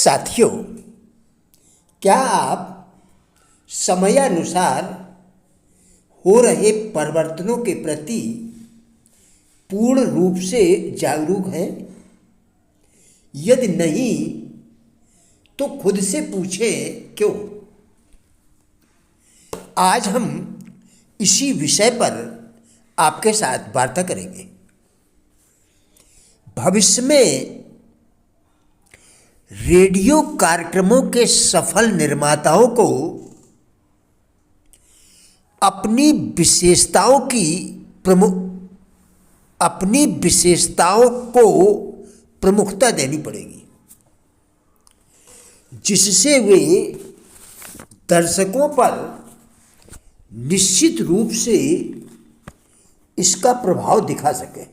साथियों, क्या आप समयानुसार हो रहे परिवर्तनों के प्रति पूर्ण रूप से जागरूक हैं? यदि नहीं, तो खुद से पूछें क्यों। आज हम इसी विषय पर आपके साथ वार्ता करेंगे। भविष्य में रेडियो कार्यक्रमों के सफल निर्माताओं को अपनी विशेषताओं को प्रमुखता देनी पड़ेगी, जिससे वे दर्शकों पर निश्चित रूप से इसका प्रभाव दिखा सकें।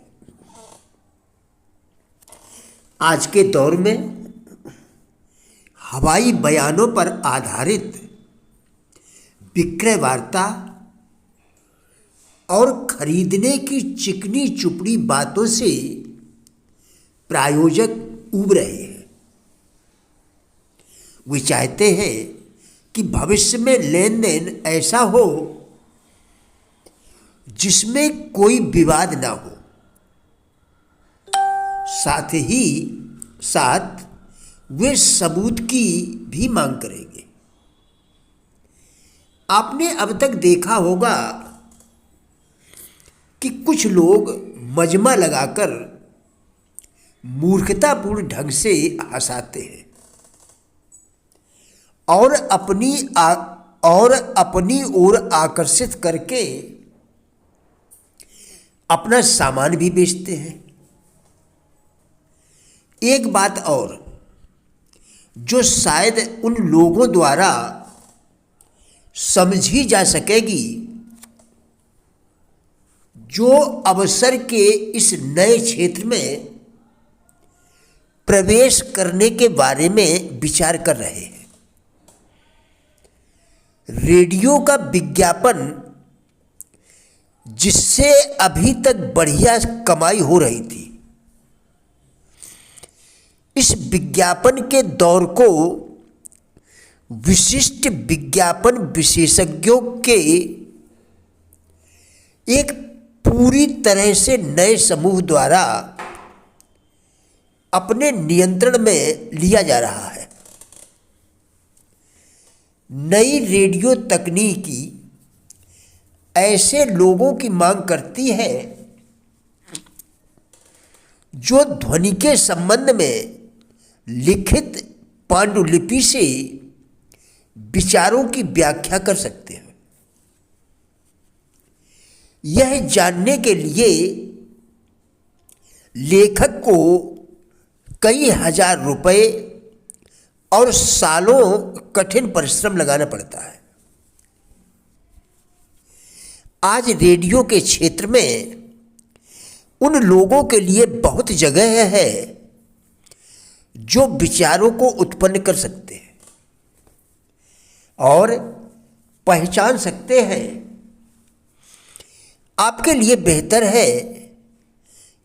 आज के दौर में हवाई बयानों पर आधारित विक्रय वार्ता और खरीदने की चिकनी चुपड़ी बातों से प्रायोजक उब रहे हैं। वे चाहते हैं कि भविष्य में लेन देन ऐसा हो जिसमें कोई विवाद ना हो। साथ ही साथ वे सबूत की भी मांग करेंगे। आपने अब तक देखा होगा कि कुछ लोग मजमा लगाकर मूर्खतापूर्ण ढंग से हंसाते हैं और अपनी ओर आकर्षित करके अपना सामान भी बेचते हैं। एक बात और जो शायद उन लोगों द्वारा समझी जा सकेगी जो अवसर के इस नए क्षेत्र में प्रवेश करने के बारे में विचार कर रहे हैं। रेडियो का विज्ञापन, जिससे अभी तक बढ़िया कमाई हो रही थी, इस विज्ञापन के दौर को विशिष्ट विज्ञापन विशेषज्ञों के एक पूरी तरह से नए समूह द्वारा अपने नियंत्रण में लिया जा रहा है। नई रेडियो तकनीकी ऐसे लोगों की मांग करती है जो ध्वनि के संबंध में लिखित पांडुलिपि से विचारों की व्याख्या कर सकते हैं। यह जानने के लिए लेखक को कई हजार रुपए और सालों कठिन परिश्रम लगाना पड़ता है। आज रेडियो के क्षेत्र में उन लोगों के लिए बहुत जगह है जो विचारों को उत्पन्न कर सकते हैं और पहचान सकते हैं। आपके लिए बेहतर है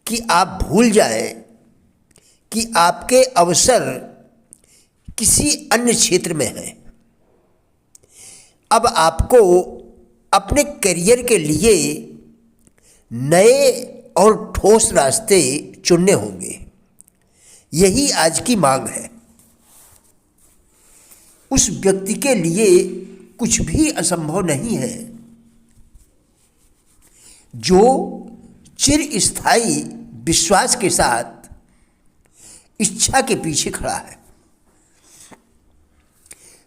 कि आप भूल जाएं कि आपके अवसर किसी अन्य क्षेत्र में हैं। अब आपको अपने करियर के लिए नए और ठोस रास्ते चुनने होंगे। यही आज की मांग है। उस व्यक्ति के लिए कुछ भी असंभव नहीं है जो चिरस्थायी विश्वास के साथ इच्छा के पीछे खड़ा है।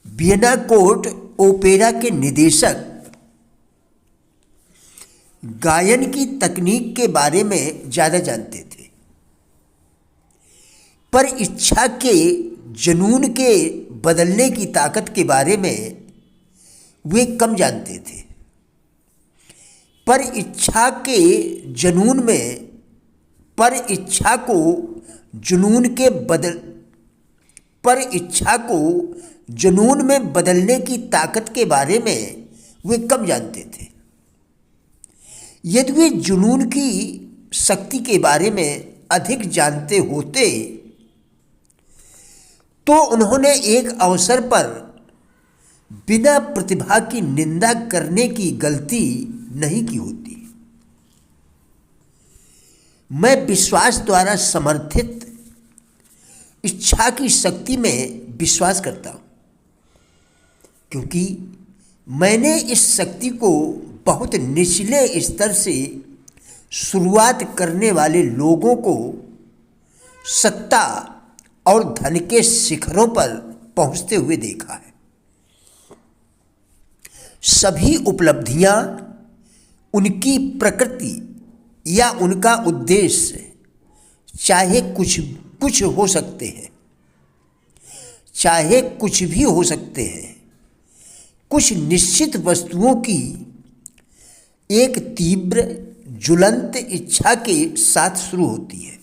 वियना कोर्ट ओपेरा के निदेशक गायन की तकनीक के बारे में ज़्यादा जानते थे, पर इच्छा के जुनून के बदलने की ताकत के बारे में वे कम जानते थे। पर इच्छा को जुनून में बदलने की ताकत के बारे में वे कम जानते थे। यदि वे जुनून की शक्ति के बारे में अधिक जानते होते तो उन्होंने एक अवसर पर बिना प्रतिभा की निंदा करने की गलती नहीं की होती। मैं विश्वास द्वारा समर्थित इच्छा की शक्ति में विश्वास करता हूँ, क्योंकि मैंने इस शक्ति को बहुत निचले स्तर से शुरुआत करने वाले लोगों को सत्ता और धन के शिखरों पर पहुंचते हुए देखा है। सभी उपलब्धियां उनकी प्रकृति या उनका उद्देश्य चाहे कुछ हो सकते हैं, चाहे कुछ भी हो सकते हैं, कुछ निश्चित वस्तुओं की एक तीव्र ज्वलंत इच्छा के साथ शुरू होती है।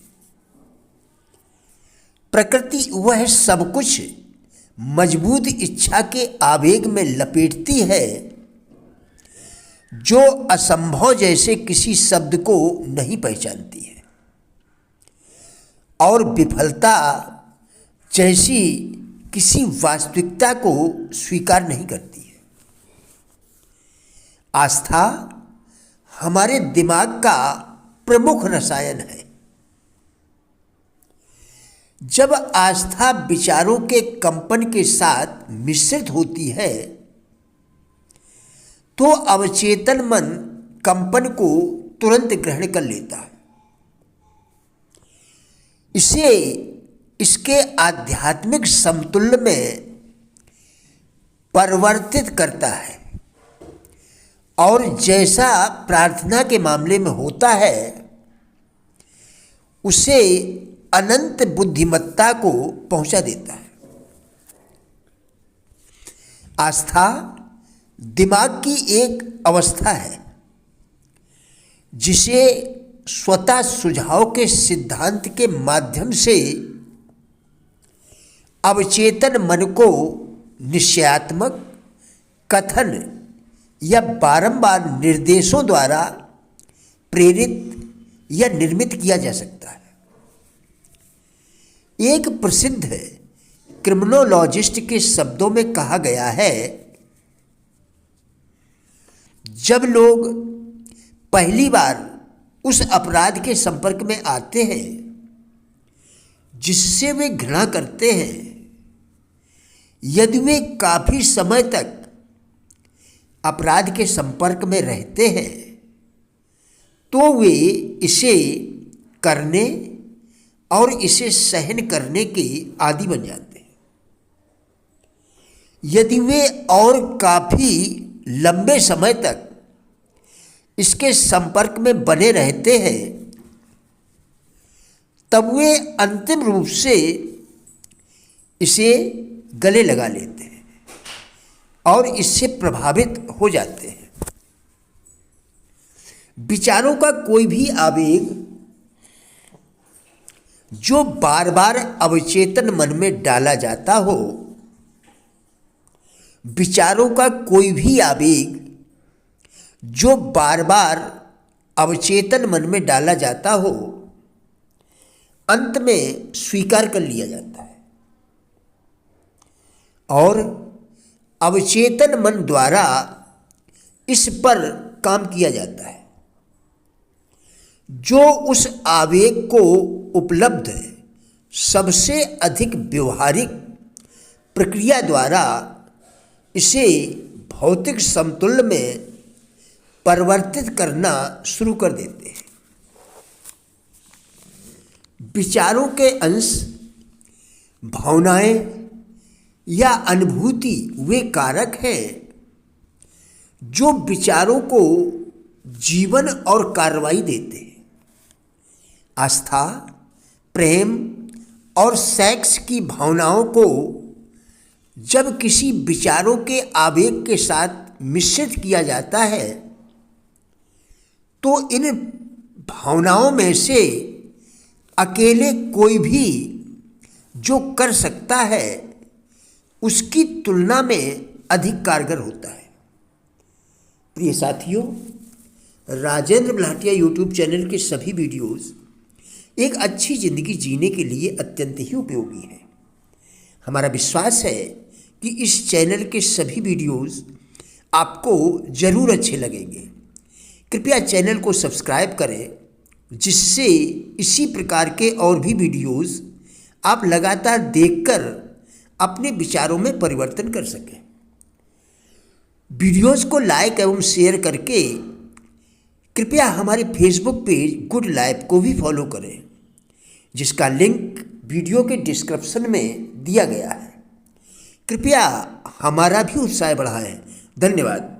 प्रकृति वह सब कुछ मजबूत इच्छा के आवेग में लपेटती है जो असंभव जैसे किसी शब्द को नहीं पहचानती है और विफलता जैसी किसी वास्तविकता को स्वीकार नहीं करती है। आस्था हमारे दिमाग का प्रमुख रसायन है। जब आस्था विचारों के कंपन के साथ मिश्रित होती है तो अवचेतन मन कंपन को तुरंत ग्रहण कर लेता है, इसे इसके आध्यात्मिक समतुल्य में परिवर्तित करता है और जैसा प्रार्थना के मामले में होता है उसे अनंत बुद्धिमत्ता को पहुंचा देता है। आस्था दिमाग की एक अवस्था है जिसे स्वतः सुझाव के सिद्धांत के माध्यम से अवचेतन मन को निश्चयात्मक कथन या बारंबार निर्देशों द्वारा प्रेरित या निर्मित किया जा सकता है। एक प्रसिद्ध क्रिमिनोलॉजिस्ट के शब्दों में कहा गया है, जब लोग पहली बार उस अपराध के संपर्क में आते हैं जिससे वे घृणा करते हैं, यदि वे काफी समय तक अपराध के संपर्क में रहते हैं तो वे इसे करने और इसे सहन करने के आदी बन जाते हैं। यदि वे और काफी लंबे समय तक इसके संपर्क में बने रहते हैं तब वे अंतिम रूप से इसे गले लगा लेते हैं और इससे प्रभावित हो जाते हैं। विचारों का कोई भी आवेग जो बार बार अवचेतन मन में डाला जाता हो, विचारों का कोई भी आवेग जो बार बार अवचेतन मन में डाला जाता हो, अंत में स्वीकार कर लिया जाता है और अवचेतन मन द्वारा इस पर काम किया जाता है जो उस आवेग को उपलब्ध सबसे अधिक व्यवहारिक प्रक्रिया द्वारा इसे भौतिक समतुल्य में परिवर्तित करना शुरू कर देते हैं। विचारों के अंश, भावनाएं या अनुभूति वे कारक हैं जो विचारों को जीवन और कार्रवाई देते हैं। आस्था, प्रेम और सेक्स की भावनाओं को जब किसी विचारों के आवेग के साथ मिश्रित किया जाता है तो इन भावनाओं में से अकेले कोई भी जो कर सकता है उसकी तुलना में अधिक कारगर होता है। प्रिय साथियों, राजेंद्र बलाटिया यूट्यूब चैनल के सभी वीडियोस एक अच्छी ज़िंदगी जीने के लिए अत्यंत ही उपयोगी है। हमारा विश्वास है कि इस चैनल के सभी वीडियोस आपको ज़रूर अच्छे लगेंगे। कृपया चैनल को सब्सक्राइब करें, जिससे इसी प्रकार के और भी वीडियोस आप लगातार देखकर अपने विचारों में परिवर्तन कर सकें। वीडियोस को लाइक एवं शेयर करके कृपया हमारे फेसबुक पेज गुड लाइफ को भी फॉलो करें, जिसका लिंक वीडियो के डिस्क्रिप्शन में दिया गया है। कृपया हमारा भी उत्साह बढ़ाएं। धन्यवाद।